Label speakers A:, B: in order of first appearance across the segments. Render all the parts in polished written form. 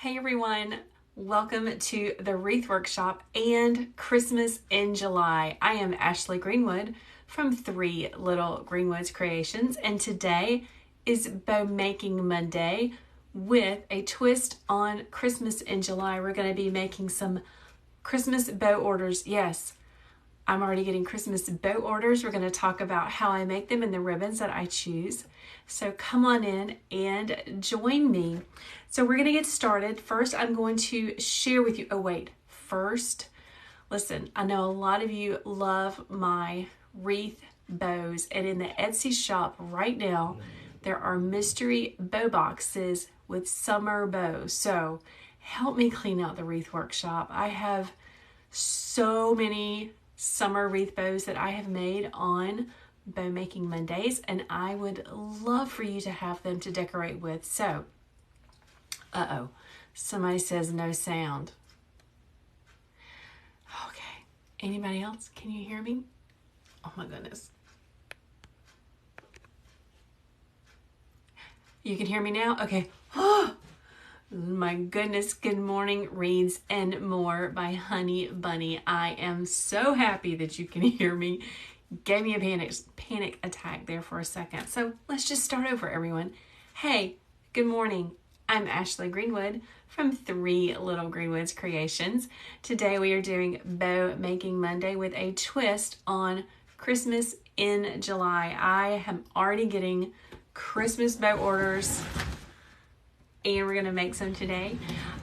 A: Hey everyone, welcome to the Wreath Workshop and Christmas in July. I am Ashley Greenwood from Three Little Greenwoods Creations, and today is Bow Making Monday with a twist on Christmas in July. We're going to be making some Christmas bow orders. Yes, I'm already getting Christmas bow orders. We're going to talk about how I make them and the ribbons that I choose. So come on in and join me. So we're going to get started. First, I'm going to share with you. Oh, wait. First, listen, I know a lot of you love my wreath bows. And in the Etsy shop right now, there are mystery bow boxes with summer bows. So help me clean out the Wreath Workshop. I have so many summer wreath bows that I have made on Bow Making Mondays, and I would love for you to have them to decorate with. So, somebody says no sound. Okay, anybody else? Can you hear me? Oh my goodness. You can hear me now? Okay. My goodness, good morning, reads and more by Honey Bunny. I am so happy that you can hear me. Gave me a panic attack there for a second. So let's just start over, everyone. Hey, good morning. I'm Ashley Greenwood from Three Little Greenwoods Creations. Today we are doing Bow Making Monday with a twist on Christmas in July. I am already getting Christmas bow orders, and we're going to make some today.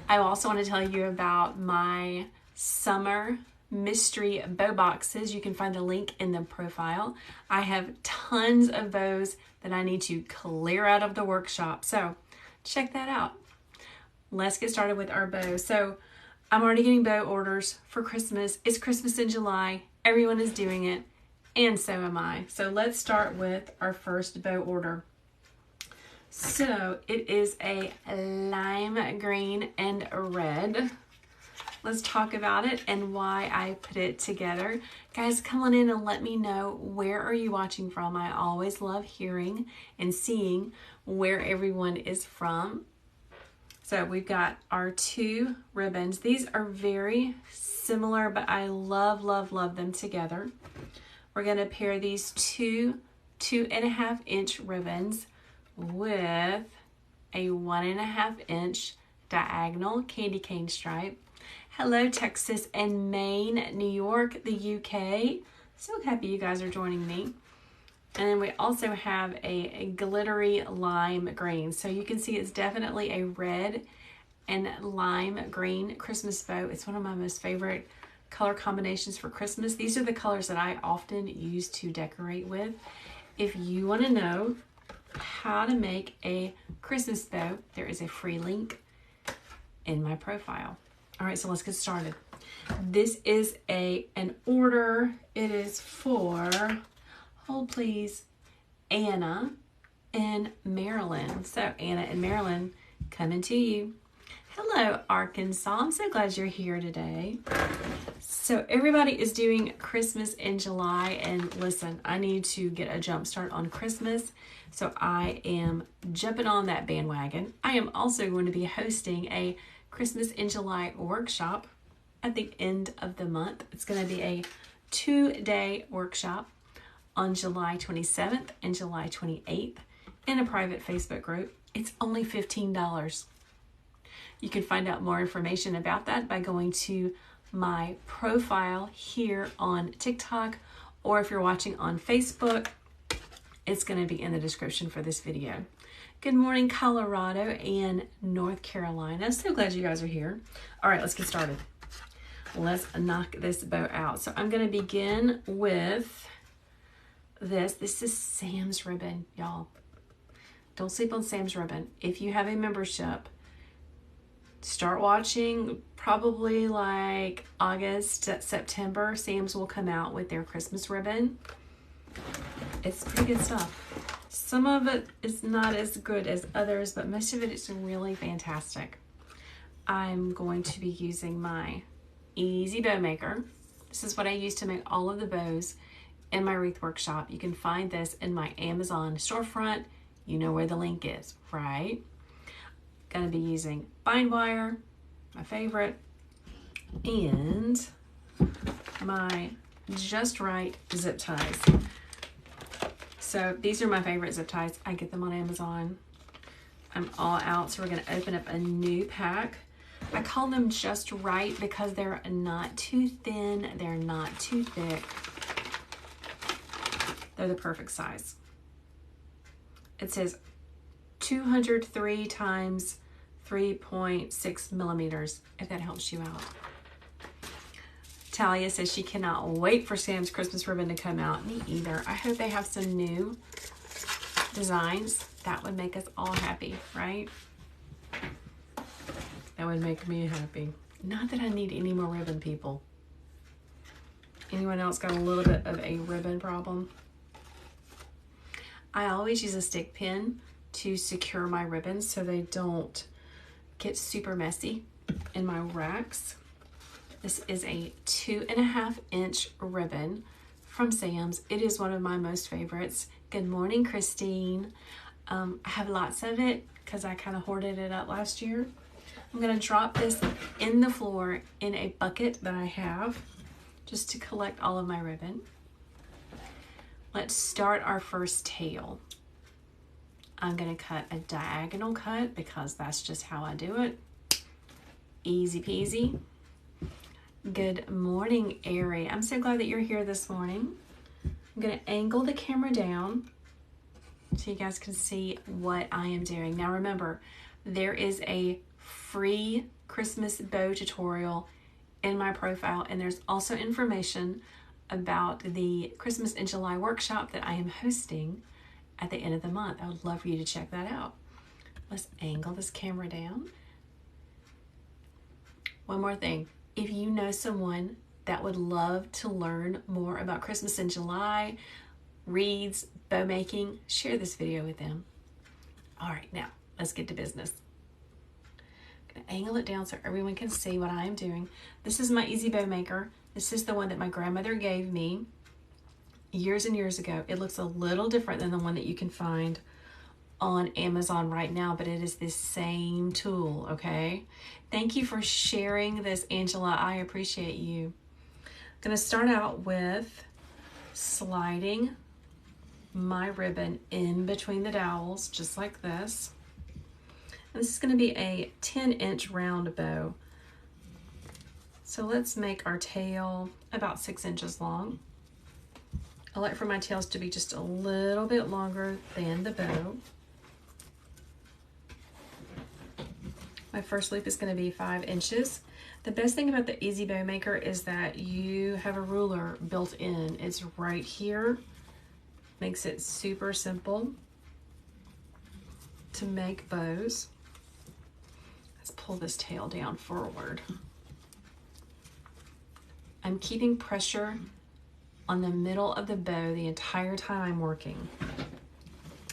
A: I also want to tell you about my summer mystery bow boxes. You can find the link in the profile. I have tons of bows that I need to clear out of the workshop, so check that out. Let's get started with our bows. So I'm already getting bow orders for Christmas. It's Christmas in July. Everyone is doing it, and so am I. So let's start with our first bow order. So it is a lime green and red. Let's talk about it and why I put it together. Guys, come on in and let me know, where are you watching from? I always love hearing and seeing where everyone is from. So we've got our two ribbons. These are very similar, but I love, love, love them together. We're going to pair these two 2.5 inch ribbons with a 1.5 inch diagonal candy cane stripe. Hello, Texas and Maine, New York, the UK. So happy you guys are joining me. And then we also have a glittery lime green. So you can see it's definitely a red and lime green Christmas bow. It's one of my most favorite color combinations for Christmas. These are the colors that I often use to decorate with. If you want to know how to make a Christmas bow, there is a free link in my profile. All right, so let's get started. This is an order. It is for, hold please, Anna in Maryland. So Anna in Maryland, coming to you. Hello, Arkansas. I'm so glad you're here today. So everybody is doing Christmas in July, and listen, I need to get a jump start on Christmas, so I am jumping on that bandwagon. I am also going to be hosting a Christmas in July workshop at the end of the month. It's going to be a 2-day workshop on July 27th and July 28th in a private Facebook group. It's only $15. You can find out more information about that by going to my profile here on TikTok, or if you're watching on Facebook, it's going to be in the description for this video. Good morning, Colorado and North Carolina. So glad you guys are here. All right, let's get started. Let's knock this bow out. So I'm going to begin with this. This is Sam's ribbon, y'all. Don't sleep on Sam's ribbon. If you have a membership, start watching probably like August, September. Sam's will come out with their Christmas ribbon. It's pretty good stuff. Some of it is not as good as others, but most of it is really fantastic. I'm going to be using my Easy Bow Maker. This is what I use to make all of the bows in my Wreath Workshop. You can find this in my Amazon storefront. You know where the link is, right? going to be using bind wire, my favorite, and my Just Right zip ties. So these are my favorite zip ties. I get them on Amazon. I'm all out, so we're going to open up a new pack. I call them Just Right because they're not too thin, they're not too thick. They're the perfect size. It says 203 times 3.6 millimeters, if that helps you out. Talia says she cannot wait for Sam's Christmas ribbon to come out. Me either. I hope they have some new designs. That would make us all happy, right? That would make me happy. Not that I need any more ribbon, people. Anyone else got a little bit of a ribbon problem? I always use a stick pin to secure my ribbons so they don't get super messy in my racks. This is a 2.5 inch ribbon from Sam's. It is one of my most favorites. Good morning, Christine. I have lots of it because I kind of hoarded it up last year. I'm going to drop this in the floor in a bucket that I have just to collect all of my ribbon. Let's start our first tail. I'm going to cut a diagonal cut because that's just how I do it. Easy peasy. Good morning, Ari. I'm so glad that you're here this morning. I'm going to angle the camera down so you guys can see what I am doing. Now remember, there is a free Christmas bow tutorial in my profile, and there's also information about the Christmas in July workshop that I am hosting at the end of the month. I would love for you to check that out. Let's angle this camera down. One more thing. If you know someone that would love to learn more about Christmas in July, wreaths, bow making, share this video with them. All right, now let's get to business. I'm gonna angle it down so everyone can see what I am doing. This is my Easy Bow Maker. This is the one that my grandmother gave me years and years ago. It looks a little different than the one that you can find on Amazon right now, but it is the same tool, okay? Thank you for sharing this, Angela. I appreciate you. I'm gonna start out with sliding my ribbon in between the dowels, just like this. And this is gonna be a 10-inch round bow. So let's make our tail about 6 inches long. I like for my tails to be just a little bit longer than the bow. My first loop is going to be 5 inches. The best thing about the Easy Bow Maker is that you have a ruler built in. It's right here. Makes it super simple to make bows. Let's pull this tail down forward. I'm keeping pressure on the middle of the bow the entire time I'm working.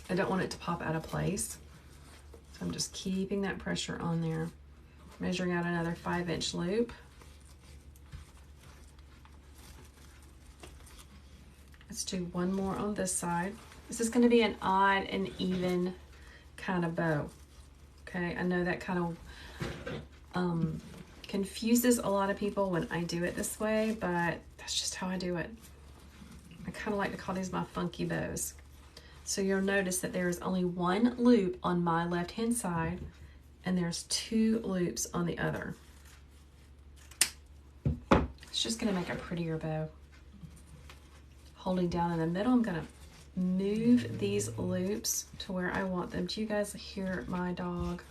A: I don't want it to pop out of place. So I'm just keeping that pressure on there. Measuring out another 5-inch loop. Let's do one more on this side. This is going to be an odd and even kind of bow. Okay, I know that kind of confuses a lot of people when I do it this way, but that's just how I do it. I kind of like to call these my funky bows. So you'll notice that there is only one loop on my left-hand side, and there's 2 loops on the other. It's just gonna make a prettier bow. Holding down in the middle, I'm gonna move these loops to where I want them. Do you guys hear my dog?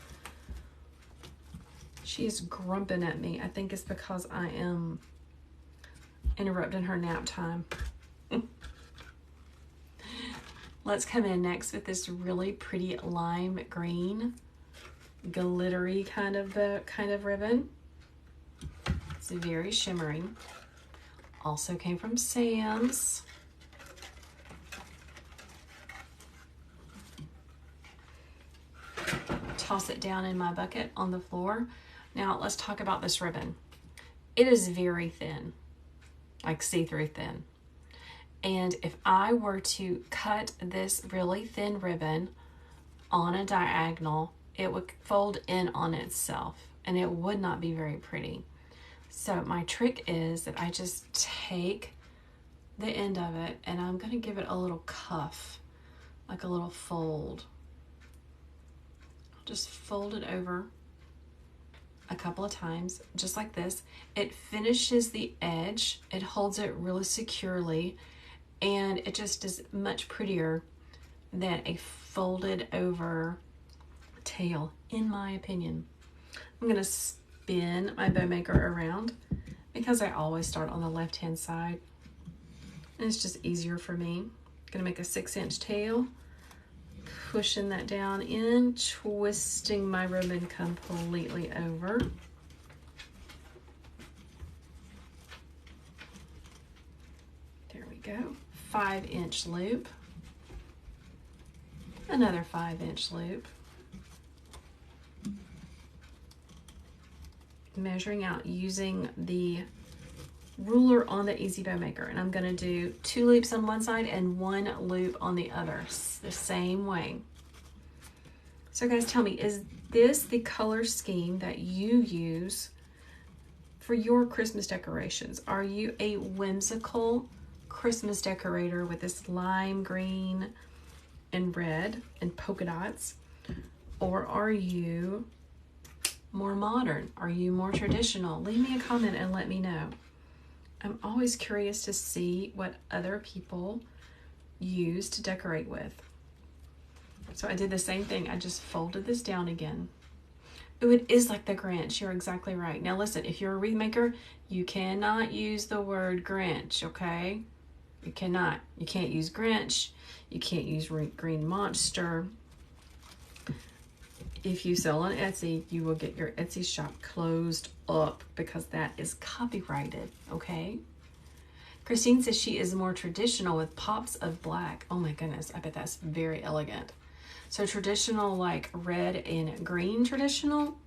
A: She is grumping at me. I think it's because I am interrupting her nap time. Let's come in next with this really pretty lime green, glittery kind of ribbon. It's very shimmering. Also came from Sam's. Toss it down in my bucket on the floor. Now let's talk about this ribbon. It is very thin, like see-through thin. And if I were to cut this really thin ribbon on a diagonal, it would fold in on itself and it would not be very pretty. So my trick is that I just take the end of it and I'm going to give it a little cuff, like a little fold. Just fold it over a couple of times, just like this. It finishes the edge, it holds it really securely, and it just is much prettier than a folded over tail, in my opinion. I'm gonna spin my bow maker around because I always start on the left hand side and it's just easier for me. Gonna make a 6-inch tail, pushing that down in, twisting my ribbon completely over. There we go. 5-inch loop, another 5-inch loop, measuring out using the ruler on the Easy Bow Maker, and I'm going to do 2 loops on one side and 1 loop on the other, the same way. So guys, tell me, is this the color scheme that you use for your Christmas decorations? Are you a whimsical Christmas decorator with this lime green and red and polka dots, or are you more modern? Are you more traditional? Leave me a comment and let me know. I'm always curious to see what other people use to decorate with. So I did the same thing. I just folded this down again. Oh, it is like the Grinch. You're exactly right. Now listen, if you're a wreath maker, you cannot use the word Grinch, okay? You cannot. You can't use Grinch. You can't use green monster. If you sell on Etsy, you will get your Etsy shop closed up because that is copyrighted, okay? Christine says she is more traditional with pops of black. Oh my goodness, I bet that's very elegant. So traditional, like red and green traditional?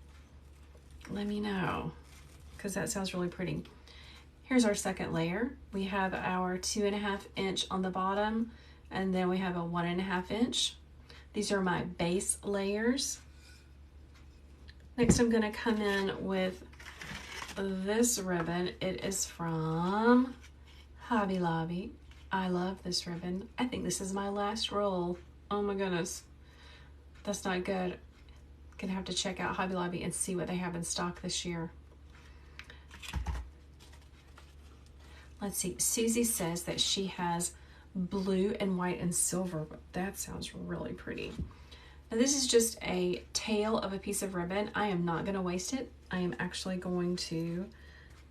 A: Let me know, because that sounds really pretty. Here's our second layer. We have our 2.5 inch on the bottom, and then we have a 1.5 inch. These are my base layers. Next, I'm going to come in with this ribbon. It is from Hobby Lobby. I love this ribbon. I think this is my last roll. Oh my goodness. That's not good. Gonna have to check out Hobby Lobby and see what they have in stock this year. Let's see. Susie says that she has blue and white and silver. That sounds really pretty. Now this is just a tail of a piece of ribbon. I am not going to waste it. I am actually going to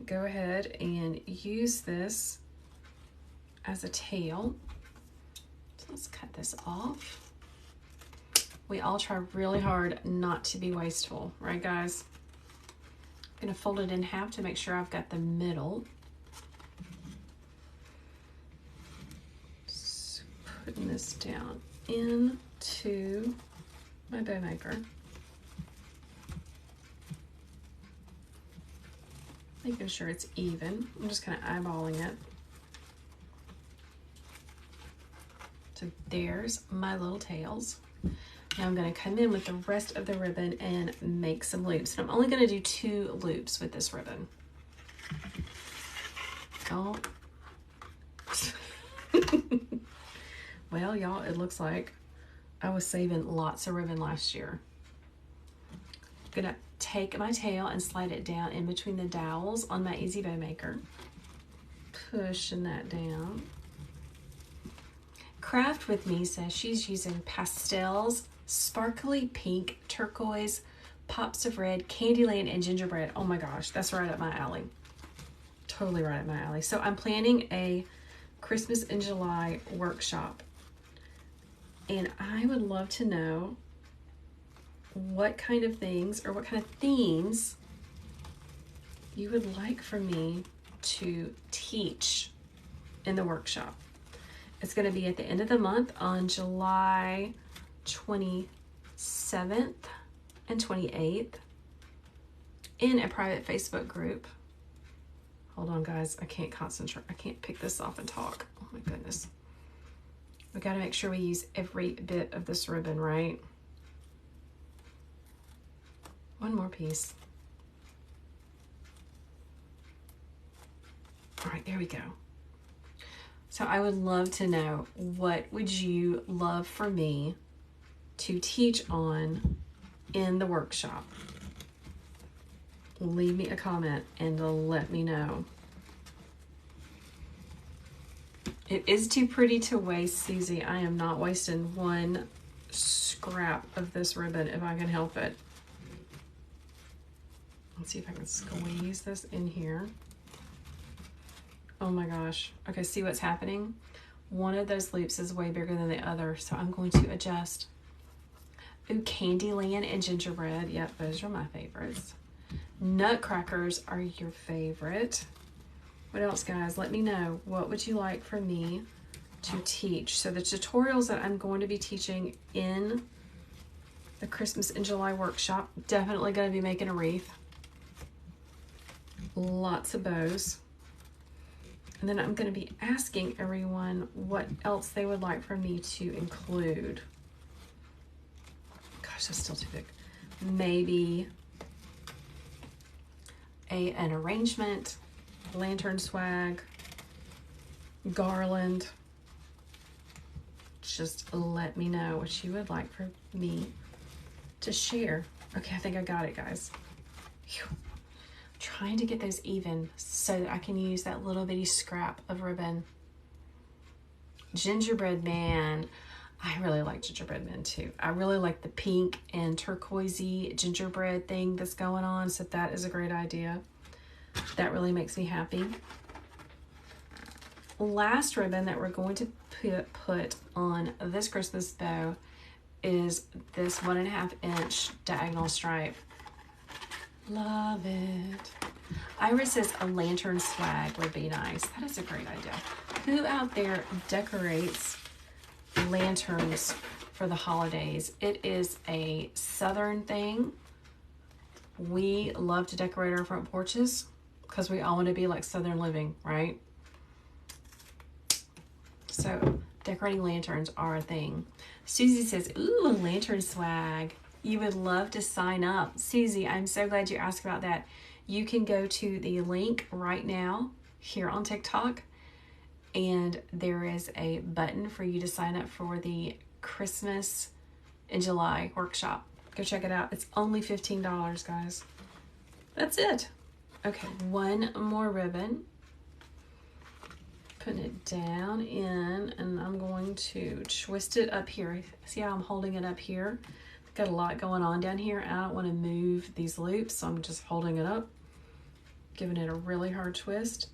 A: go ahead and use this as a tail. So let's cut this off. We all try really hard not to be wasteful, right guys? I'm going to fold it in half to make sure I've got the middle. Just putting this down into my bow maker. Making sure it's even. I'm just kind of eyeballing it. So there's my little tails. Now I'm going to come in with the rest of the ribbon and make some loops. And I'm only going to do 2 loops with this ribbon. Oh. Well, y'all, it looks like I was saving lots of ribbon last year. I'm going to take my tail and slide it down in between the dowels on my Easy Bow Maker. Pushing that down. Craft With Me says she's using pastels, sparkly pink, turquoise, pops of red, Candyland, and gingerbread. Oh my gosh, that's right up my alley. Totally right up my alley. So I'm planning a Christmas in July workshop. And I would love to know what kind of things or what kind of themes you would like for me to teach in the workshop. It's going to be at the end of the month on July 27th and 28th in a private Facebook group. Hold on, guys. I can't concentrate. I can't pick this off and talk. Oh my goodness. We got to make sure we use every bit of this ribbon, right? One more piece. All right, there we go. So I would love to know, what would you love for me to teach on in the workshop? Leave me a comment and let me know. It is too pretty to waste, Susie. I am not wasting one scrap of this ribbon if I can help it. Let's see if I can squeeze this in here. Oh my gosh. Okay, see what's happening? One of those loops is way bigger than the other, so I'm going to adjust. Ooh, Candyland and gingerbread. Yep, those are my favorites. Nutcrackers are your favorite. What else, guys? Let me know. What would you like for me to teach? So the tutorials that I'm going to be teaching in the Christmas in July workshop, definitely going to be making a wreath. Lots of bows. And then I'm going to be asking everyone what else they would like for me to include. Gosh, that's still too big. Maybe an arrangement, lantern swag, garland. Just let me know what you would like for me to share. Okay, I think I got it, guys. Phew. Trying to get those even so that I can use that little bitty scrap of ribbon. Gingerbread man. I really like gingerbread men too. I really like the pink and turquoisey gingerbread thing that's going on, so that is a great idea. That really makes me happy. Last ribbon that we're going to put on this Christmas bow is this 1.5 inch diagonal stripe. Love it. Iris says a lantern swag would be nice. That is a great idea. Who out there decorates lanterns for the holidays? It is a southern thing. We love to decorate our front porches because we all want to be like southern living, right? So decorating lanterns are a thing. Susie says, ooh, lantern swag. You would love to sign up. Susie, I'm so glad you asked about that. You can go to the link right now here on TikTok, and there is a button for you to sign up for the Christmas in July workshop. Go check it out. It's only $15, guys. That's it. Okay, one more ribbon. Putting it down in, and I'm going to twist it up here. See how I'm holding it up here? Got a lot going on down here. I don't want to move these loops, so I'm just holding it up, giving it a really hard twist,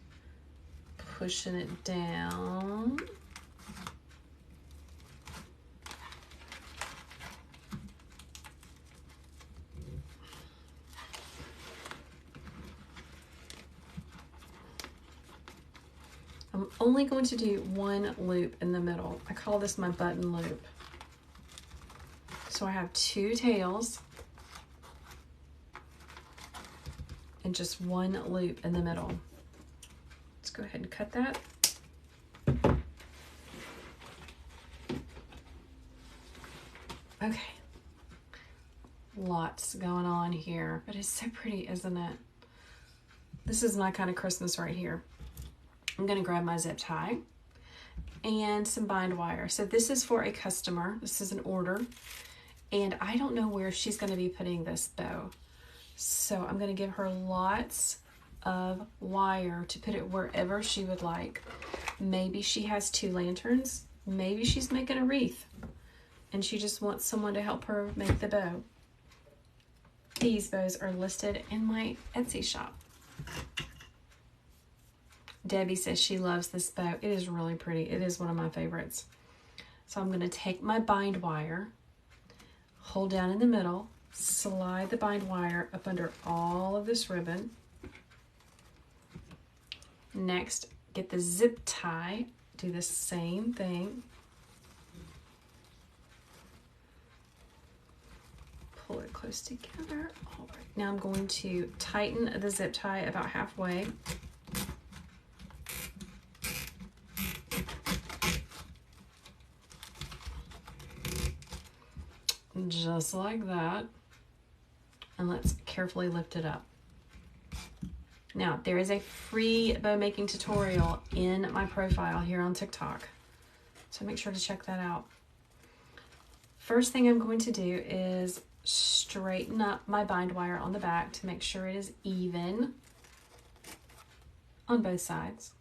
A: pushing it down. I'm only going to do one loop in the middle. I call this my button loop. So I have 2 tails and just one loop in the middle. Let's go ahead and cut that. Okay. Lots going on here, but it's so pretty, isn't it? This is my kind of Christmas right here. I'm going to grab my zip tie and some bind wire. So this is for a customer. This is an order. And I don't know where she's going to be putting this bow. So I'm going to give her lots of wire to put it wherever she would like. Maybe she has 2 lanterns. Maybe she's making a wreath and she just wants someone to help her make the bow. These bows are listed in my Etsy shop. Debbie says she loves this bow. It is really pretty. It is one of my favorites. So I'm going to take my bind wire, hold down in the middle, slide the bind wire up under all of this ribbon. Next, get the zip tie, do the same thing. Pull it close together. All right, now I'm going to tighten the zip tie about halfway. Just like that. And let's carefully lift it up. Now, there is a free bow making tutorial in my profile here on TikTok, so make sure to check that out. First thing I'm going to do is straighten up my bind wire on the back to make sure it is even on both sides.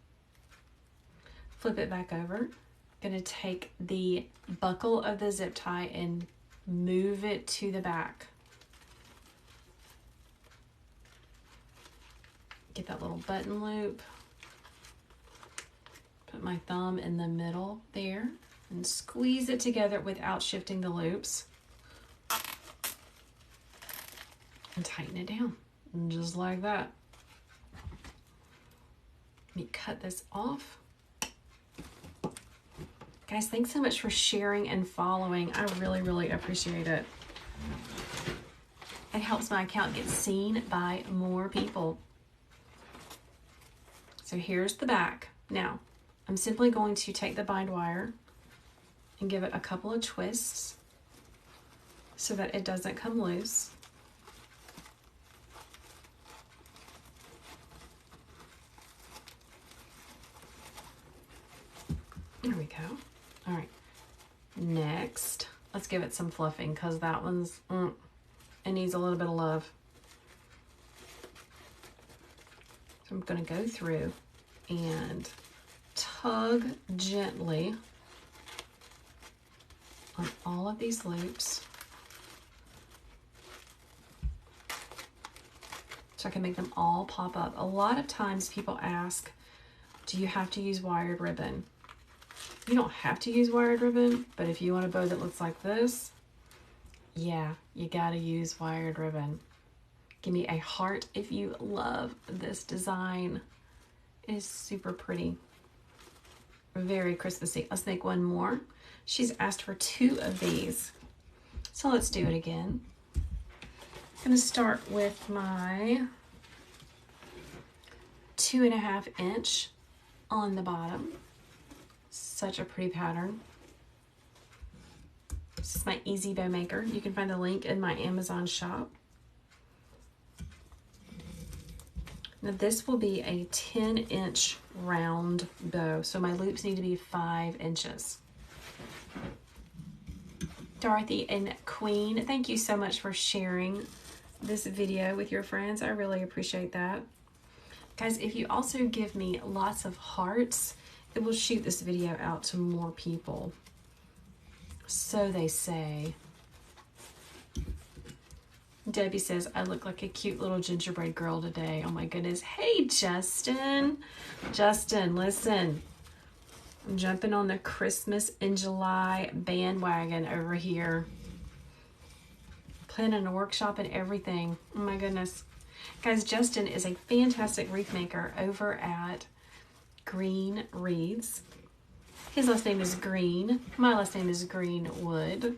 A: Flip it back over. I'm going to take the buckle of the zip tie and move it to the back. Get that little button loop. Put my thumb in the middle there and squeeze it together without shifting the loops. And tighten it down, just like that. Let me cut this off. Guys, thanks so much for sharing and following. I really, really appreciate it. It helps my account get seen by more people. So here's the back. Now, I'm simply going to take the bind wire and give it a couple of twists so that it doesn't come loose. There we go. All right. Next, let's give it some fluffing because that one's, it needs a little bit of love. So I'm going to go through and tug gently on all of these loops so I can make them all pop up. A lot of times people ask, do you have to use wired ribbon? You don't have to use wired ribbon, but if you want a bow that looks like this, yeah, you gotta use wired ribbon. Give me a heart if you love this design. It is super pretty. Very Christmassy. Let's make one more. She's asked for 2 of these. So let's do it again. I'm gonna start with my 2.5 inch on the bottom. Such a pretty pattern. This is my Easy Bow Maker. You can find the link in my Amazon shop. Now this will be a 10-inch round bow, so my loops need to be 5 inches. Dorothy and Queen, thank you so much for sharing this video with your friends. I really appreciate that. Guys, if you also give me lots of hearts, it will shoot this video out to more people. So they say. Debbie says, I look like a cute little gingerbread girl today. Oh my goodness. Hey, Justin. Justin, listen. I'm jumping on the Christmas in July bandwagon over here. Planning a workshop and everything. Oh my goodness. Guys, Justin is a fantastic wreath maker over at Green Wreaths. His last name is Green. My last name is Greenwood.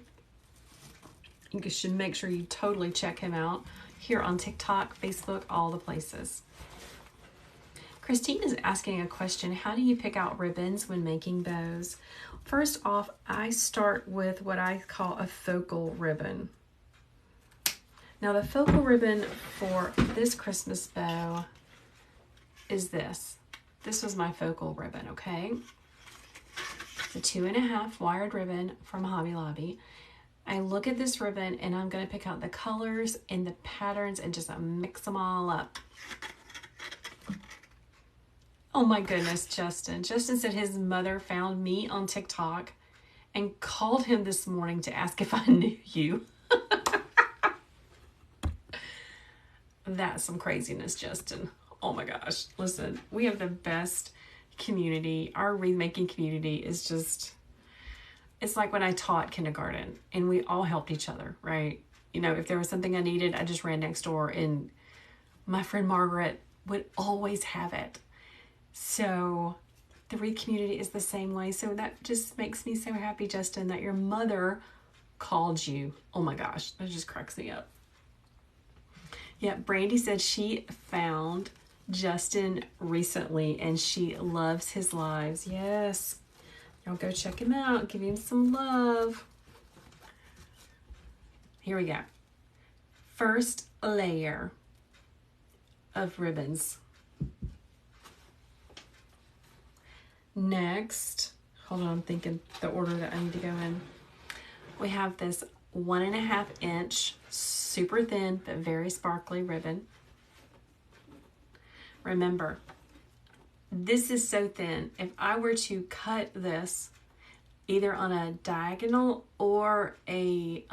A: You should make sure you totally check him out here on TikTok, Facebook, all the places. Christine is asking a question. How do you pick out ribbons when making bows? First off, I start with what I call a focal ribbon. Now the focal ribbon for this Christmas bow is this. This was my focal ribbon, okay? It's a 2.5 wired ribbon from Hobby Lobby. I look at this ribbon and I'm going to pick out the colors and the patterns and just mix them all up. Oh my goodness, Justin. Justin said his mother found me on TikTok and called him this morning to ask if I knew you. That's some craziness, Justin. Oh my gosh. Listen, we have the best community. Our wreath making community is just, it's like when I taught kindergarten and we all helped each other, right? You know, if there was something I needed, I just ran next door and my friend Margaret would always have it. So the wreath community is the same way. So that just makes me so happy, Justin, that your mother called you. Oh my gosh, that just cracks me up. Yeah, Brandy said she found Justin recently and she loves his lives. Yes. Y'all go check him out. Give him some love. Here we go. first layer of ribbons. Next, hold on, I'm thinking the order that I need to go in. We have this 1.5 inch, super thin but very sparkly ribbon. Remember, this is so thin. If I were to cut this either on a diagonal or a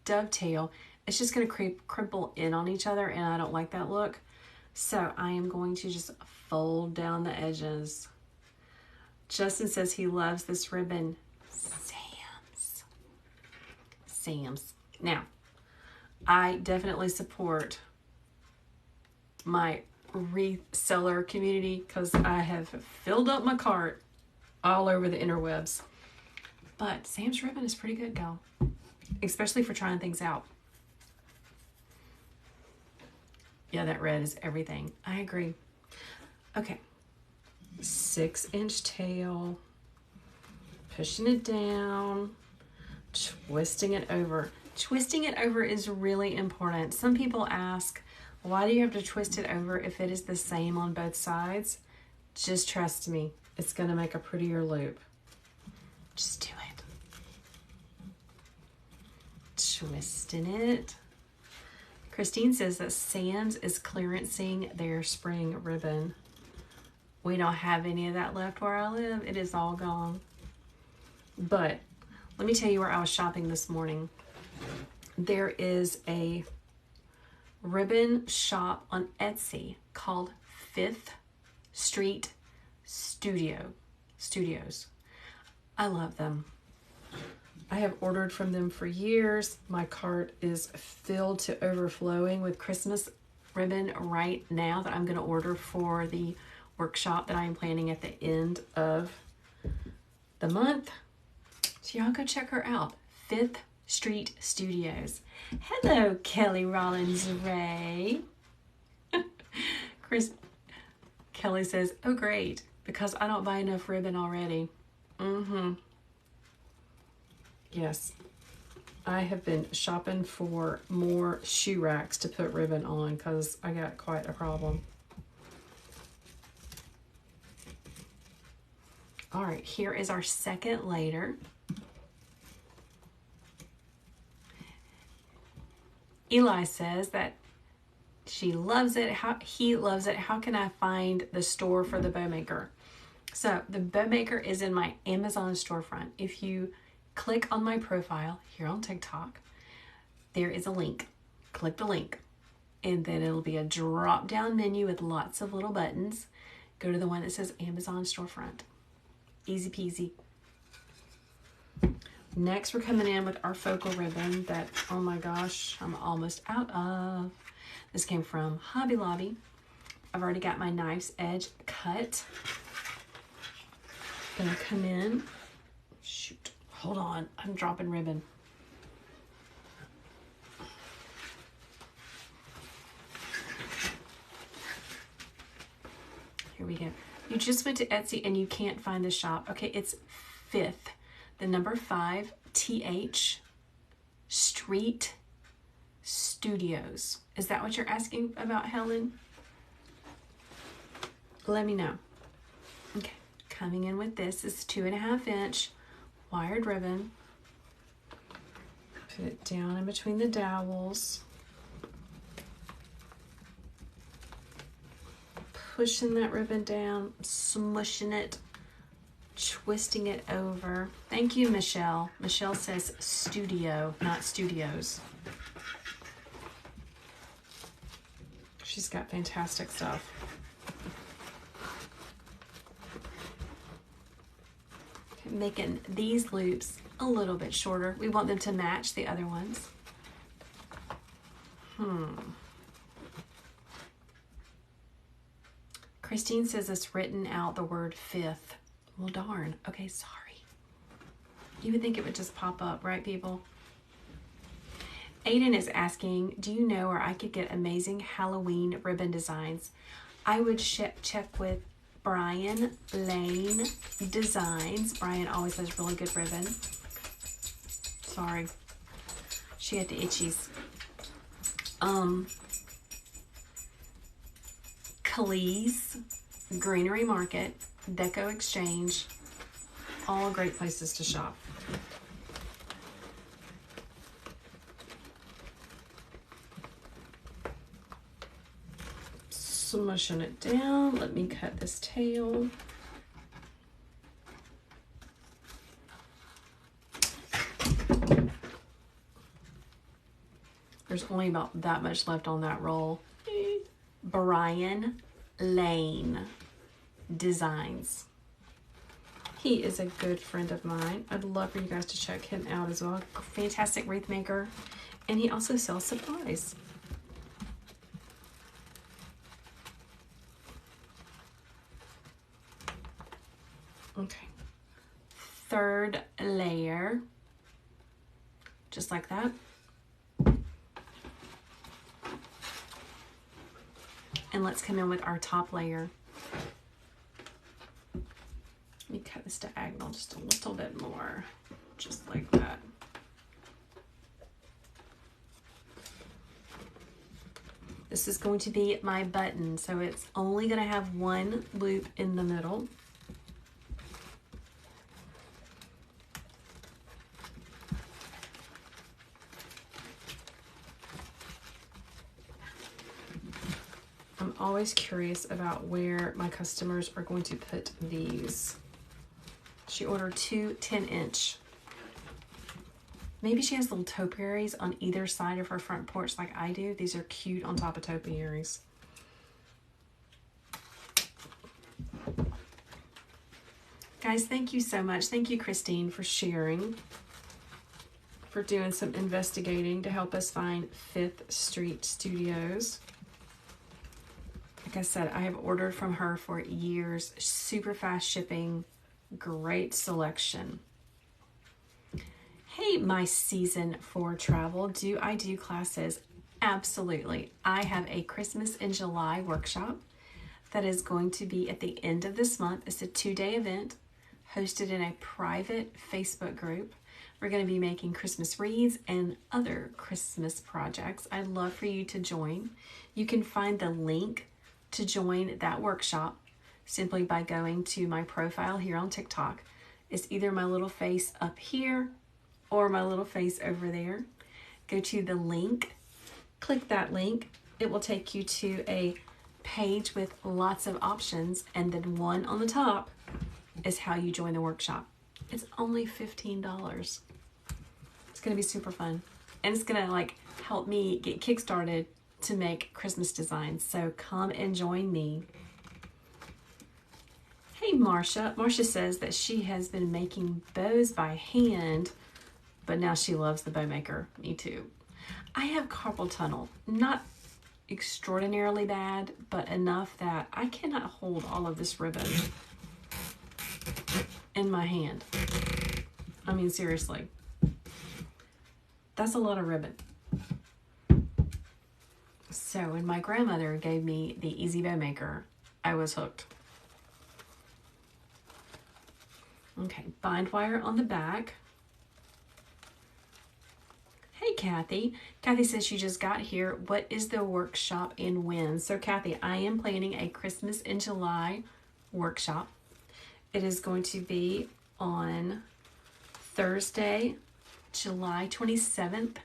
A: dovetail, it's just going to crimple in on each other, and I don't like that look. So I am going to just fold down the edges. Justin says he loves this ribbon. Sam's. Now, I definitely support my wreath seller community because I have filled up my cart all over the interwebs. But Sam's ribbon is pretty good, gal. Especially for trying things out. Yeah, that red is everything. I agree. Okay. 6-inch tail. Pushing it down. Twisting it over. Twisting it over is really important. Some people ask, why do you have to twist it over if it is the same on both sides? Just trust me. It's going to make a prettier loop. Just do it. Twisting it. Christine says that Sam's is clearancing their spring ribbon. We don't have any of that left where I live. It is all gone. But let me tell you where I was shopping this morning. There is a ribbon shop on Etsy called 5th Street Studios. I love them. I have ordered from them for years. My cart is filled to overflowing with Christmas ribbon right now that I'm going to order for the workshop that I'm planning at the end of the month. So y'all go check her out. 5th Street Studios. Hello, Kelly Rollins Ray. Kelly says, oh great, because I don't buy enough ribbon already. Yes, I have been shopping for more shoe racks to put ribbon on because I got quite a problem. All right, here is our second layer. Eli says that she loves it. He loves it. How can I find the store for the bow maker? So the bow maker is in my Amazon storefront. If you click on my profile here on TikTok, there is a link. Click the link, and then it'll be a drop-down menu with lots of little buttons. Go to the one that says Amazon storefront. Easy peasy. Next, we're coming in with our focal ribbon that, oh my gosh, I'm almost out of. This came from Hobby Lobby. I've already got my knife's edge cut. Gonna come in. Shoot, hold on, I'm dropping ribbon. Here we go. You just went to Etsy and you can't find the shop. Okay, it's 5th, the number 5, TH, Street Studios. Is that what you're asking about, Helen? Let me know. Okay, coming in with this is 2.5 inch wired ribbon. Put it down in between the dowels. Pushing that ribbon down, smushing it, twisting it over. Thank you, Michelle. Michelle says studio, not studios. She's got fantastic stuff. Making these loops a little bit shorter. We want them to match the other ones. Christine says it's written out the word 5th. Well, darn. Okay, sorry. You would think it would just pop up, right, people? Aiden is asking, do you know where I could get amazing Halloween ribbon designs? I would check with Brian Lane Designs. Brian always has really good ribbon. Sorry. She had the itchies. Kalees, Greenery Market, Deco Exchange, all great places to shop. Smushing it down. Let me cut this tail. There's only about that much left on that roll. Brian Lane Designs. He is a good friend of mine. I'd love for you guys to check him out as well. Fantastic wreath maker. And he also sells supplies. Okay. Third layer. Just like that. And let's come in with our top layer. Let me cut this diagonal just a little bit more, just like that. This is going to be my button, so it's only going to have one loop in the middle. I'm always curious about where my customers are going to put these. She ordered two 10-inch. Maybe she has little topiaries on either side of her front porch like I do. These are cute on top of topiaries. Guys, thank you so much. Thank you, Christine, for sharing, for doing some investigating to help us find 5th Street Studios. Like I said, I have ordered from her for years. Super fast shipping, great selection. Hey, my season for travel. Do I do classes? Absolutely. I have a Christmas in July workshop that is going to be at the end of this month. It's a 2-day event hosted in a private Facebook group. We're going to be making Christmas wreaths and other Christmas projects. I'd love for you to join. You can find the link to join that workshop simply by going to my profile here on TikTok. It's either my little face up here or my little face over there. Go to the link, click that link. It will take you to a page with lots of options, and then one on the top is how you join the workshop. It's only $15. It's gonna be super fun. And it's gonna like help me get kickstarted to make Christmas designs. So come and join me. Hey, Marcia. Marcia says that she has been making bows by hand, but now she loves the bow maker. Me too. I have carpal tunnel. Not extraordinarily bad, but enough that I cannot hold all of this ribbon in my hand. I mean, seriously. That's a lot of ribbon. So when my grandmother gave me the Easy Bow Maker, I was hooked. Okay, bind wire on the back. Hey, Kathy. Kathy says she just got here. What is the workshop and when? So, Kathy, I am planning a Christmas in July workshop. It is going to be on Thursday, July 27th,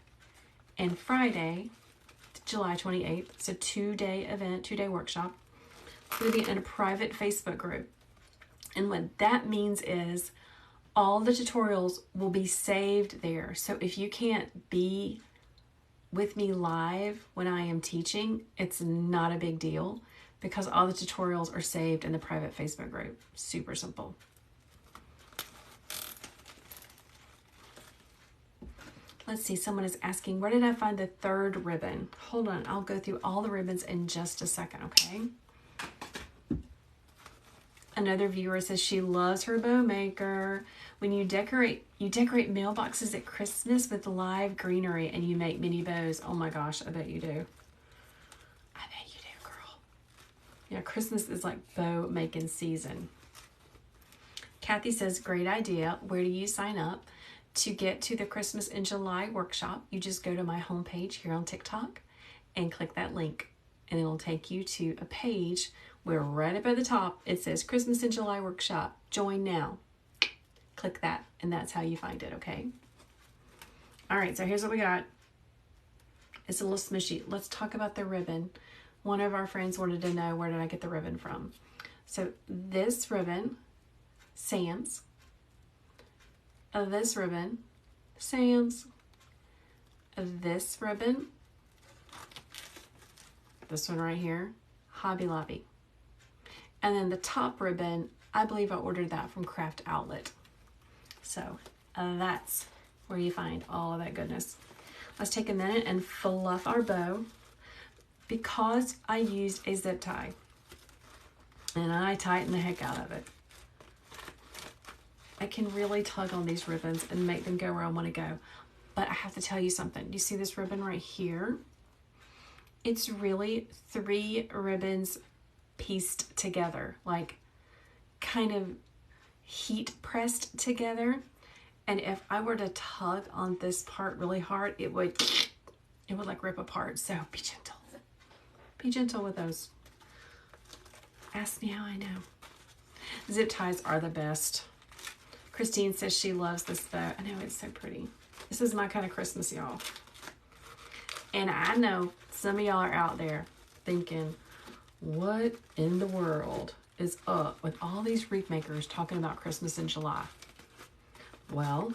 A: and Friday, July 28th. It's a 2-day event, 2-day workshop. It's going to be in a private Facebook group. And what that means is all the tutorials will be saved there. So if you can't be with me live when I am teaching, it's not a big deal because all the tutorials are saved in the private Facebook group. Super simple. Let's see, someone is asking, where did I find the 3rd ribbon? Hold on, I'll go through all the ribbons in just a second, okay? Another viewer says she loves her bow maker. When you decorate mailboxes at Christmas with live greenery and you make mini bows. Oh my gosh, I bet you do. I bet you do, girl. Yeah, Christmas is like bow making season. Kathy says, great idea. Where do you sign up? To get to the Christmas in July workshop, you just go to my homepage here on TikTok and click that link, and it'll take you to a page where right up at the top it says Christmas in July Workshop. Join now. Click that, and that's how you find it, okay? All right, so here's what we got. It's a little smushy. Let's talk about the ribbon. One of our friends wanted to know, where did I get the ribbon from? So this ribbon, Sam's. This ribbon, Sam's. This ribbon, this one right here, Hobby Lobby. And then the top ribbon, I believe I ordered that from Craft Outlet. So that's where you find all of that goodness. Let's take a minute and fluff our bow. Because I used a zip tie, and I tighten the heck out of it, I can really tug on these ribbons and make them go where I want to go. But I have to tell you something. You see this ribbon right here? It's really 3 ribbons pieced together, like kind of heat pressed together. And if I were to tug on this part really hard, it would like rip apart. So be gentle. Be gentle with those. Ask me how I know. Zip ties are the best. Christine says she loves this bow. I know, it's so pretty. This is my kind of Christmas, y'all. And I know some of y'all are out there thinking, what in the world is up with all these wreath makers talking about Christmas in July? Well,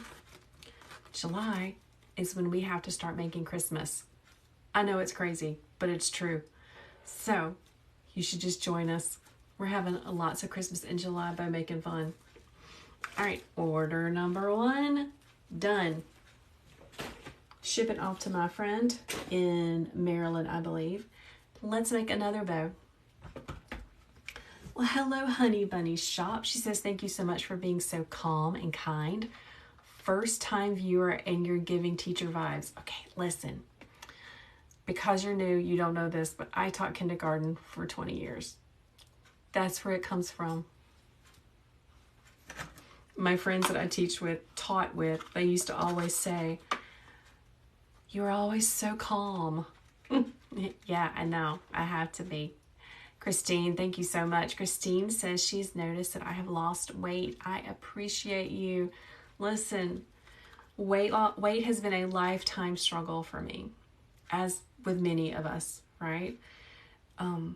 A: July is when we have to start making Christmas. I know it's crazy, but it's true. So you should just join us. We're having lots of Christmas in July bow making fun. All right, order number 1 done. Ship it off to my friend in Maryland, I believe. Let's make another bow. Well, hello, Honey Bunny Shop. She says, thank you so much for being so calm and kind. First time viewer, and you're giving teacher vibes. Okay, listen. Because you're new, you don't know this, but I taught kindergarten for 20 years. That's where it comes from. My friends that I taught with, they used to always say, you're always so calm. Yeah, I know. I have to be. Christine, thank you so much. Christine says she's noticed that I have lost weight. I appreciate you. Listen, weight has been a lifetime struggle for me, as with many of us, right? And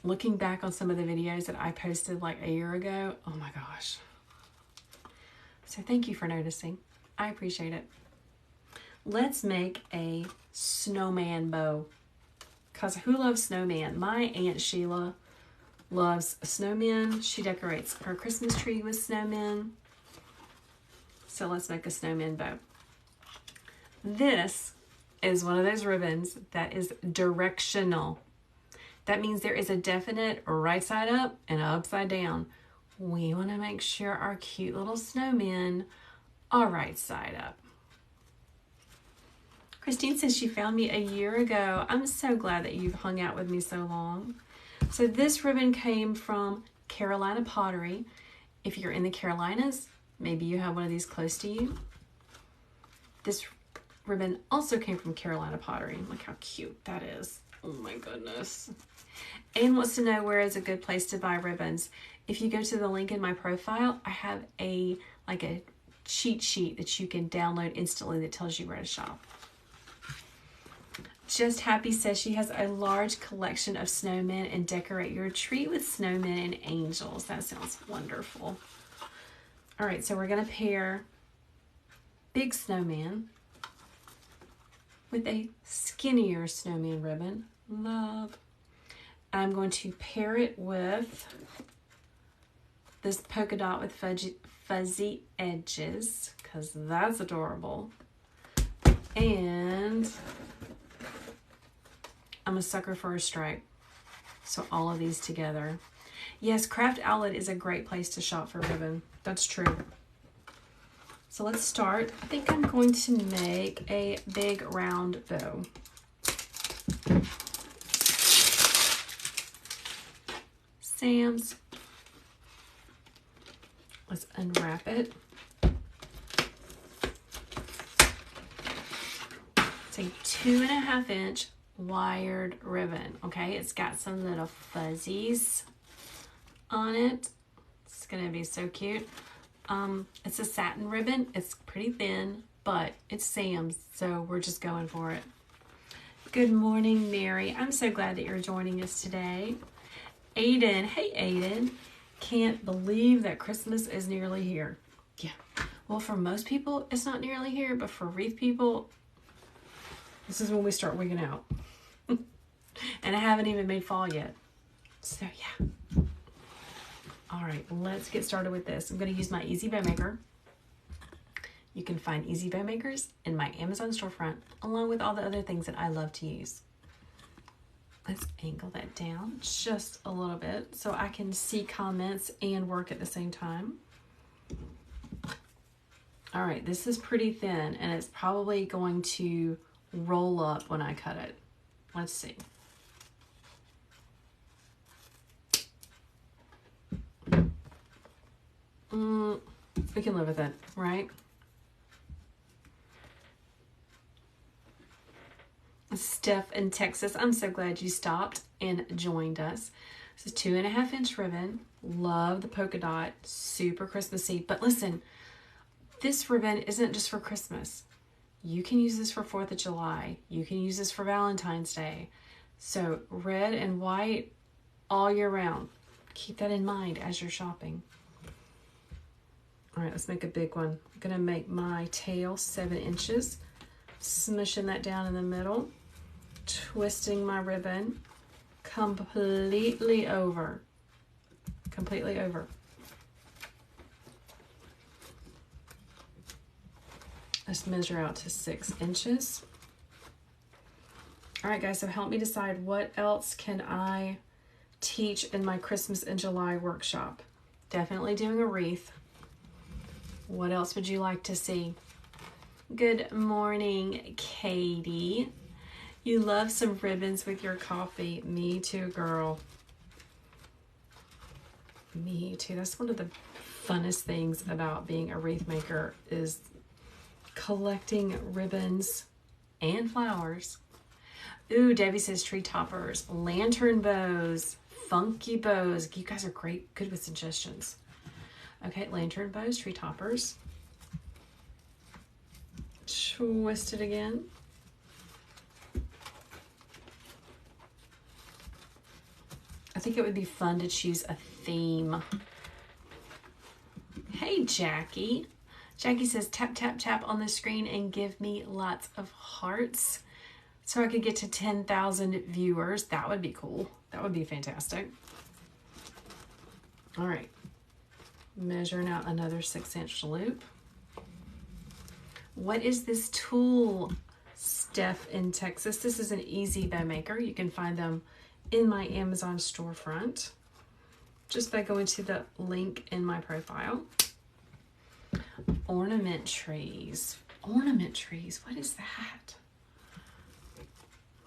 A: looking back on some of the videos that I posted like a year ago, oh my gosh. So thank you for noticing. I appreciate it. Let's make a snowman bow. Because who loves snowman? My Aunt Sheila loves snowmen. She decorates her Christmas tree with snowmen. So let's make a snowman bow. This is one of those ribbons that is directional. That means there is a definite right side up and upside down. We want to make sure our cute little snowmen are right side up. Christine says she found me a year ago. I'm so glad that you've hung out with me so long. So this ribbon came from Carolina Pottery. If you're in the Carolinas, maybe you have one of these close to you. This ribbon also came from Carolina Pottery. Look how cute that is. Oh my goodness. Anne wants to know where is a good place to buy ribbons. If you go to the link in my profile, I have a cheat sheet that you can download instantly that tells you where to shop. Just Happy says she has a large collection of snowmen and decorate your tree with snowmen and angels. That sounds wonderful. All right, so we're going to pair big snowman with a skinnier snowman ribbon. Love. I'm going to pair it with this polka dot with fuzzy edges, because that's adorable. And I'm a sucker for a stripe. So all of these together. Yes, Craft Outlet is a great place to shop for ribbon. That's true. So let's start. I think I'm going to make a big round bow. Sam's. Let's unwrap it. It's a 2.5 inch wired ribbon. Okay, it's got some little fuzzies on it. It's gonna be so cute. It's a satin ribbon. It's pretty thin, but it's Sam's, so we're just going for it. Good morning, Mary. I'm so glad that you're joining us today. Aiden, hey Aiden. Can't believe that Christmas is nearly here. Yeah. Well, for most people, it's not nearly here, but for wreath people, this is when we start wigging out. And I haven't even made fall yet. So yeah. All right, let's get started with this. I'm going to use my Easy Bow Maker. You can find Easy Bow Makers in my Amazon storefront, along with all the other things that I love to use. Let's angle that down just a little bit so I can see comments and work at the same time. All right, this is pretty thin and it's probably going to roll up when I cut it. Let's see. We can live with it, right? Steph in Texas, I'm so glad you stopped and joined us. This is 2.5 inch ribbon. Love the polka dot, super Christmassy. But listen, this ribbon isn't just for Christmas. You can use this for 4th of July. You can use this for Valentine's Day. So red and white all year round. Keep that in mind as you're shopping. All right, let's make a big one. I'm gonna make my tail 7 inches. Smushing that down in the middle. Twisting my ribbon completely over. Completely over. Let's measure out to 6 inches. All right, guys, so help me decide what else can I teach in my Christmas in July workshop. Definitely doing a wreath. What else would you like to see? Good morning, Katie. You love some ribbons with your coffee. Me too, girl. Me too. That's one of the funnest things about being a wreath maker is collecting ribbons and flowers. Ooh, Debbie says tree toppers, lantern bows, funky bows. You guys are good with suggestions. Okay, lantern bows, tree toppers. Twist it again. I think it would be fun to choose a theme. Hey, Jackie. Jackie says, tap, tap, tap on the screen and give me lots of hearts so I could get to 10,000 viewers. That would be cool. That would be fantastic. All right. Measuring out another 6-inch loop. What is this tool, Steph in Texas? This is an Easy Bow Maker. You can find them in my Amazon storefront just by going to the link in my profile. Ornament trees. Ornament trees. What is that?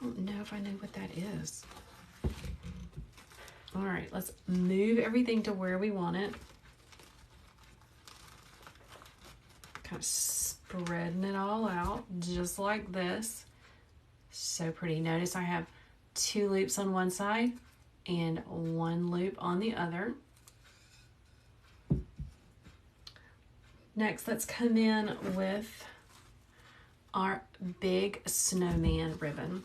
A: I don't know if I know what that is. All right, let's move everything to where we want it. Kind of spreading it all out just like this. So pretty. Notice I have 2 loops on one side and 1 loop on the other. Next, let's come in with our big snowman ribbon.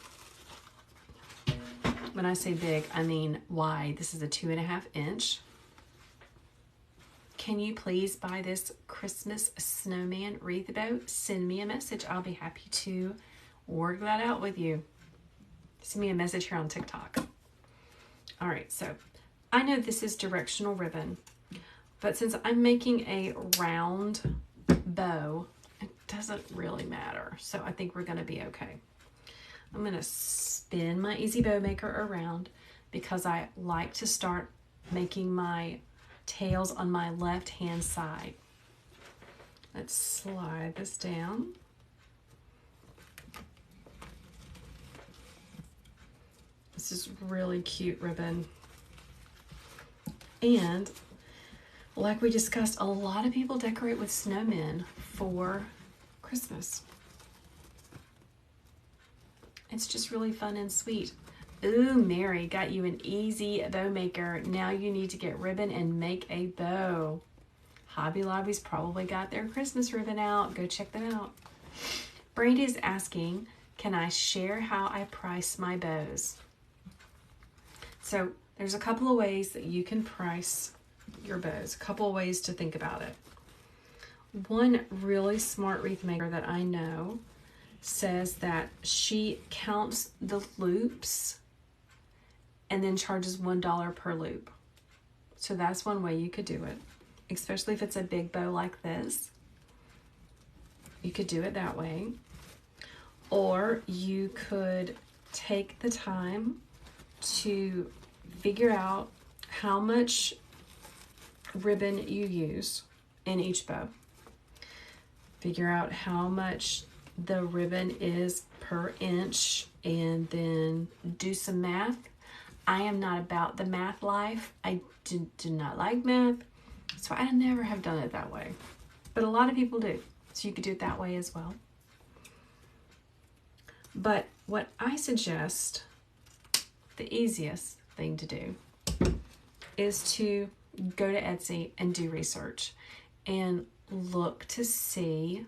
A: When I say big, I mean wide. This is a 2.5 inch. Can you please buy this Christmas snowman wreath bow? Send me a message. I'll be happy to work that out with you. Send me a message here on TikTok. All right, so I know this is directional ribbon, but since I'm making a round bow, it doesn't really matter. So I think we're gonna be okay. I'm gonna spin my Easy Bow Maker around because I like to start making my tails on my left-hand side. Let's slide this down. This is really cute ribbon. And like we discussed, a lot of people decorate with snowmen for Christmas. It's just really fun and sweet. Ooh, Mary got you an easy bow maker. Now you need to get ribbon and make a bow. Hobby Lobby's probably got their Christmas ribbon out. Go check them out. Brandy's asking, can I share how I price my bows? So there's a couple of ways that you can price your bows. A couple of ways to think about it. One really smart wreath maker that I know says that she counts the loops and then charges $1 per loop. So that's one way you could do it, especially if it's a big bow like this. You could do it that way. Or you could take the time to figure out how much ribbon you use in each bow. Figure out how much the ribbon is per inch and then do some math. I am not about the math life. I do not like math, so I never have done it that way. But a lot of people do, so you could do it that way as well. But what I suggest, the easiest thing to do, is to go to Etsy and do research and look to see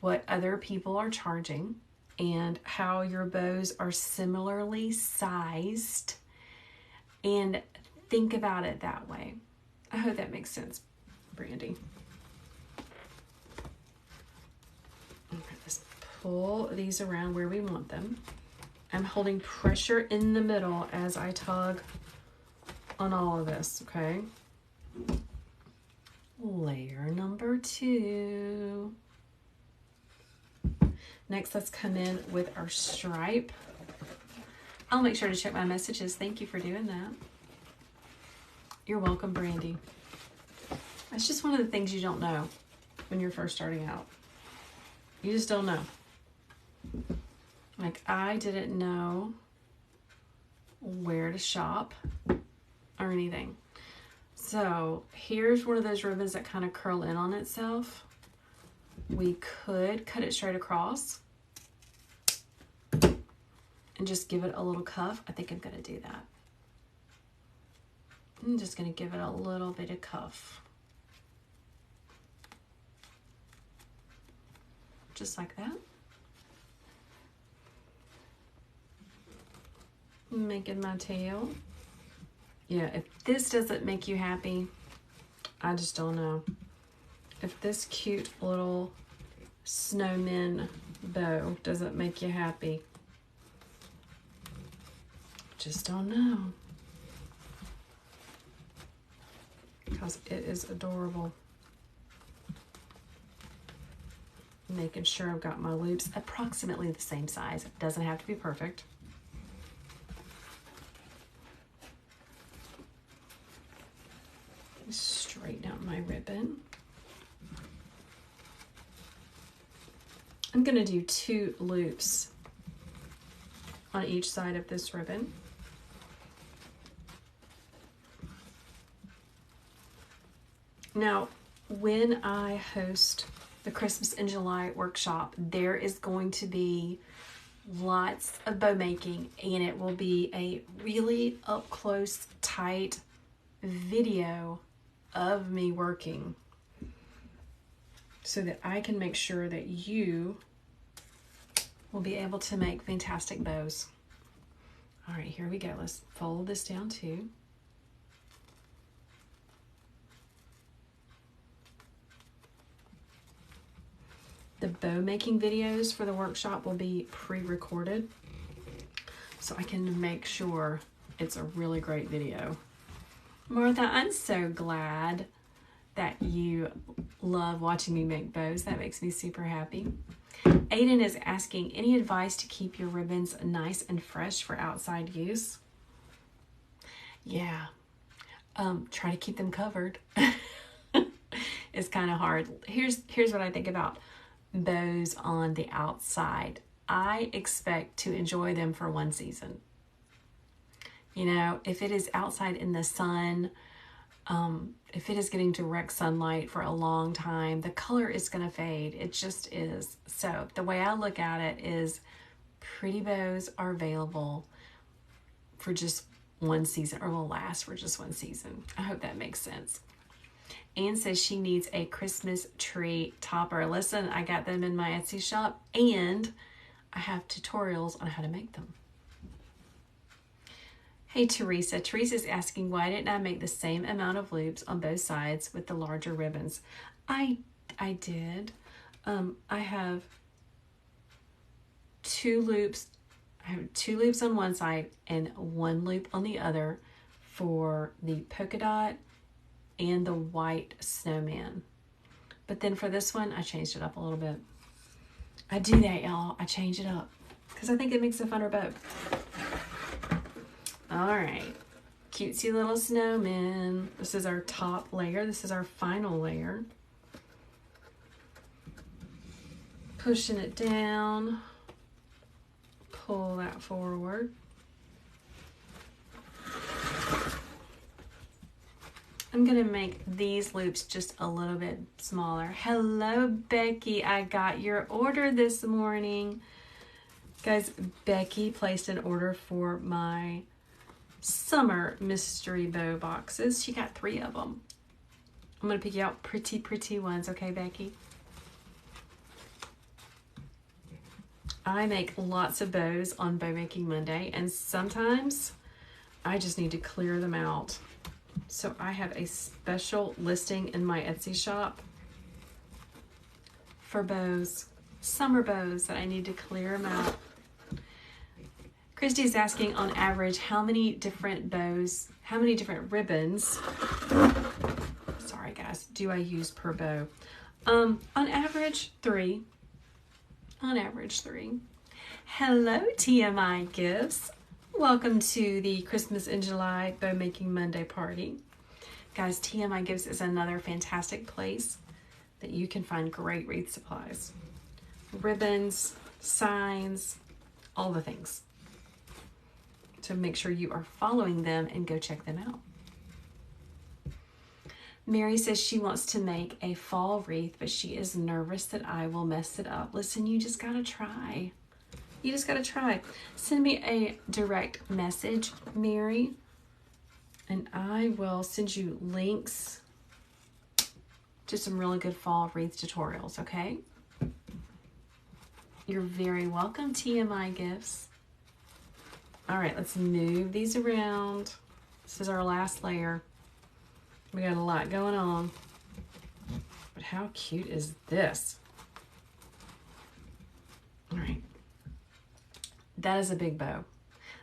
A: what other people are charging and how your bows are similarly sized, and think about it that way. I hope that makes sense, Brandy. Okay, let's pull these around where we want them. I'm holding pressure in the middle as I tug on all of this, okay? Layer number 2. Next, let's come in with our stripe. I'll make sure to check my messages. Thank you for doing that. You're welcome, Brandy. That's just one of the things you don't know when you're first starting out. You just don't know. Like, I didn't know where to shop or anything. So here's one of those ribbons that kind of curl in on itself. We could cut it straight across and just give it a little cuff. I think I'm going to do that. I'm just going to give it a little bit of cuff. Just like that. Making my tail. Yeah, if this doesn't make you happy, I just don't know. If this cute little snowman bow doesn't make you happy, just don't know. Because it is adorable. Making sure I've got my loops approximately the same size. It doesn't have to be perfect. Straighten out my ribbon. I'm going to do 2 loops on each side of this ribbon. Now, when I host the Christmas in July workshop, there is going to be lots of bow making, and it will be a really up close, tight video of me working, so that I can make sure that you will be able to make fantastic bows. All right, here we go. Let's fold this down too. The bow making videos for the workshop will be pre-recorded, so I can make sure it's a really great video. Martha, I'm so glad that you love watching me make bows. That makes me super happy. Aiden is asking, any advice to keep your ribbons nice and fresh for outside use? Yeah, try to keep them covered. It's kind of hard. Here's what I think about bows on the outside. I expect to enjoy them for one season. You know, if it is outside in the sun, if it is getting direct sunlight for a long time, the color is going to fade. It just is. So the way I look at it is, pretty bows are available for just one season, or will last for just one season. I hope that makes sense. Anne says she needs a Christmas tree topper. Listen, I got them in my Etsy shop, and I have tutorials on how to make them. Hey, Teresa. Teresa's asking, why didn't I make the same amount of loops on both sides with the larger ribbons? I did. I have two loops. I have 2 loops on one side and 1 loop on the other for the polka dot and the white snowman. But then for this one, I changed it up a little bit. I do that, y'all. I change it up because I think it makes a funner bow. All right, cutesy little snowman. This is our top layer. This is our final layer. Pushing it down. Pull that forward. I'm gonna make these loops just a little bit smaller. Hello, Becky. I got your order this morning. Guys, Becky placed an order for my summer mystery bow boxes. She got 3 of them. I'm gonna pick you out pretty ones, okay, Becky? I make lots of bows on Bow Making Monday, and sometimes I just need to clear them out. So I have a special listing in my Etsy shop for bows, summer bows, that I need to clear them out. Christy's asking, on average, how many different bows, how many different ribbons, sorry guys, do I use per bow? On average, 3. On average, 3. Hello, TMI Gifts. Welcome to the Christmas in July Bow Making Monday party. Guys, TMI Gifts is another fantastic place that you can find great wreath supplies. Ribbons, signs, all the things. So make sure you are following them and go check them out. Mary says she wants to make a fall wreath, but she is nervous that I will mess it up. Listen, you just gotta try. You just gotta try. Send me a direct message, Mary, and I will send you links to some really good fall wreath tutorials, okay? You're very welcome, TMI Gifts. All right, let's move these around. This is our last layer. We got a lot going on. But how cute is this? All right. That is a big bow.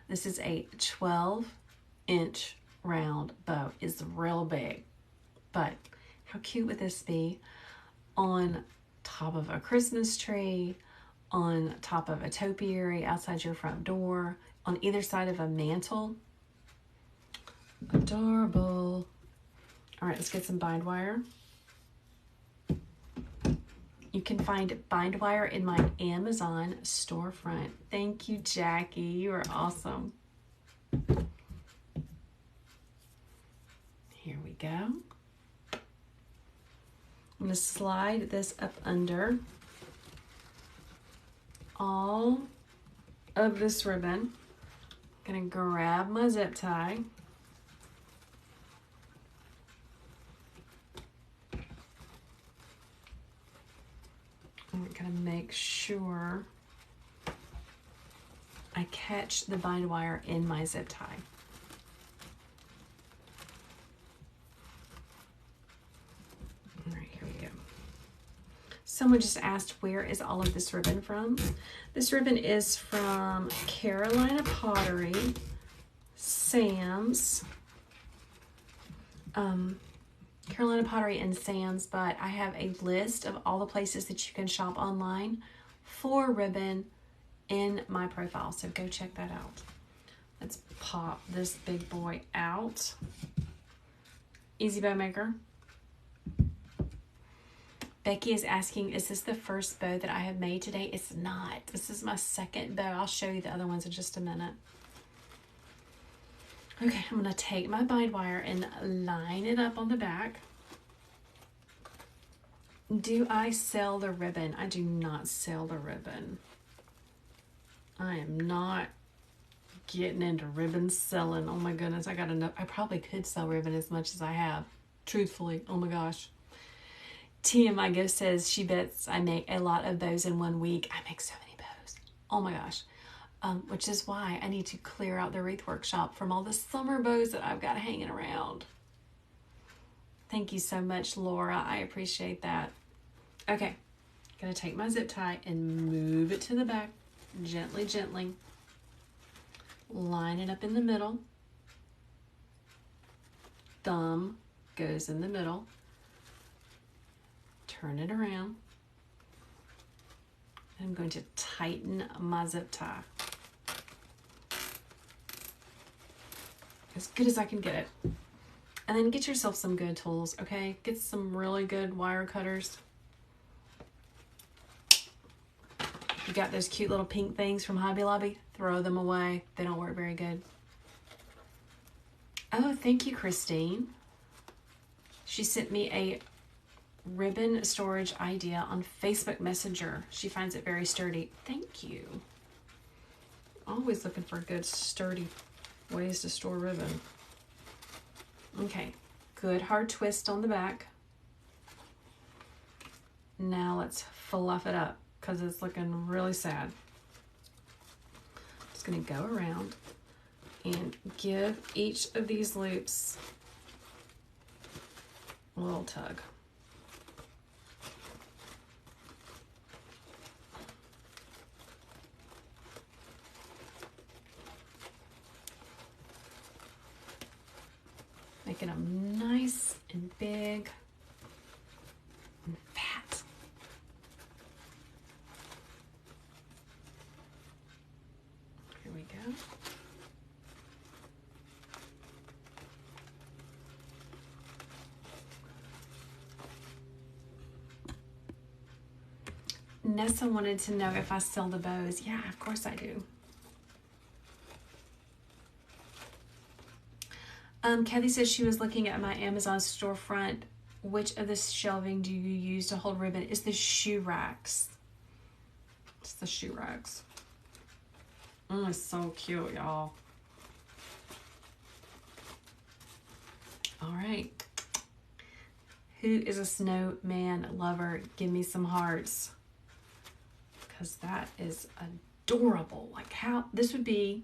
A: This is a 12-inch round bow. It's real big. But how cute would this be on top of a Christmas tree, on top of a topiary outside your front door, on either side of a mantle? Adorable. All right, let's get some bind wire. You can find bind wire in my Amazon storefront. Thank you, Jackie. You are awesome. Here we go. I'm going to slide this up under all of this ribbon. I'm going to grab my zip tie. I'm going to make sure I catch the bind wire in my zip tie. All right, here we go. Someone just asked, where is all of this ribbon from? This ribbon is from Carolina Pottery, Sam's, Carolina Pottery and Sam's, but I have a list of all the places that you can shop online for ribbon in my profile, so go check that out. Let's pop this big boy out. Easy bow maker. Becky is asking, is this the first bow that I have made today? It's not. This is my second bow. I'll show you the other ones in just a minute. Okay, I'm going to take my bind wire and line it up on the back. Do I sell the ribbon? I do not sell the ribbon. I am not getting into ribbon selling. Oh my goodness, I got enough. I probably could sell ribbon as much as I have. Truthfully, oh my gosh. TMI Go says she bets I make a lot of bows in 1 week. I make so many bows. Oh my gosh. Which is why I need to clear out the Wreath Workshop from all the summer bows that I've got hanging around. Thank you so much, Laura. I appreciate that. Okay, gonna take my zip tie and move it to the back. Gently, gently. Line it up in the middle. Thumb goes in the middle. Turn it around. I'm going to tighten my zip tie as good as I can get it. And then get yourself some good tools, okay? Get some really good wire cutters. You got those cute little pink things from Hobby Lobby? Throw them away. They don't work very good. Oh, thank you, Christine. She sent me a ribbon storage idea on Facebook Messenger. She finds it very sturdy. Thank you. Always looking for good, sturdy ways to store ribbon. Okay, good hard twist on the back. Now let's fluff it up because it's looking really sad. Just gonna go around and give each of these loops a little tug. Making them nice and big and fat. Here we go. Nessa wanted to know if I sell the bows. Yeah, of course I do. Kathy says she was looking at my Amazon storefront. Which of the shelving do you use to hold ribbon? It's the shoe racks. It's the shoe racks. Oh, it's so cute, y'all. All right. Who is a snowman lover? Give me some hearts. Because that is adorable. Like how this would be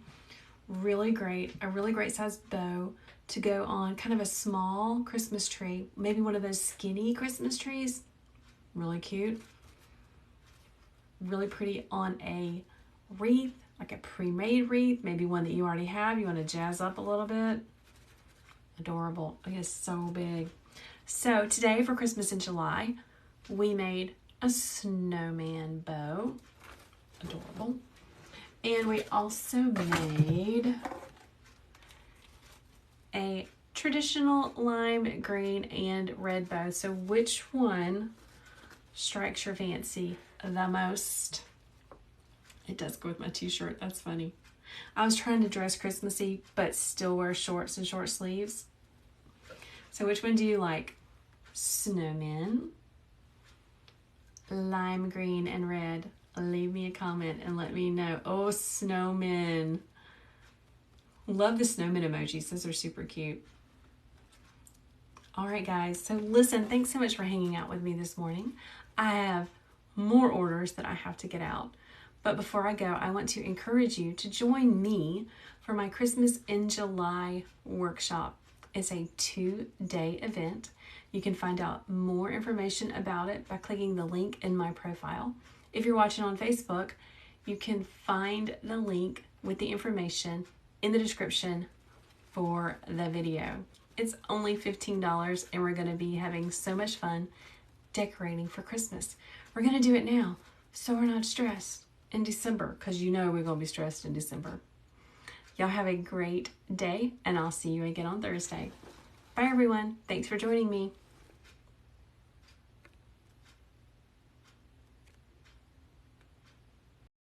A: really great. A really great sized bow to go on kind of a small Christmas tree. Maybe one of those skinny Christmas trees. Really cute. Really pretty on a wreath, like a pre-made wreath. Maybe one that you already have. You want to jazz up a little bit. Adorable. It is so big. So today for Christmas in July, we made a snowman bow. Adorable. And we also made a traditional lime green and red bow. So which one strikes your fancy the most? It does go with my t-shirt. That's funny. I was trying to dress Christmassy but still wear shorts and short sleeves. So which one do you like? Snowman, lime green and red. Leave me a comment and let me know. Oh, snowmen. Love the snowman emojis. Those are super cute. All right, guys. So listen, thanks so much for hanging out with me this morning. I have more orders that I have to get out. But before I go, I want to encourage you to join me for my Christmas in July workshop. It's a 2-day event. You can find out more information about it by clicking the link in my profile. If you're watching on Facebook, you can find the link with the information in the description for the video. It's only $15 and we're going to be having so much fun decorating for Christmas. We're going to do it now so we're not stressed in December, because you know we're going to be stressed in December. Y'all have a great day and I'll see you again on Thursday. Bye everyone. Thanks for joining me.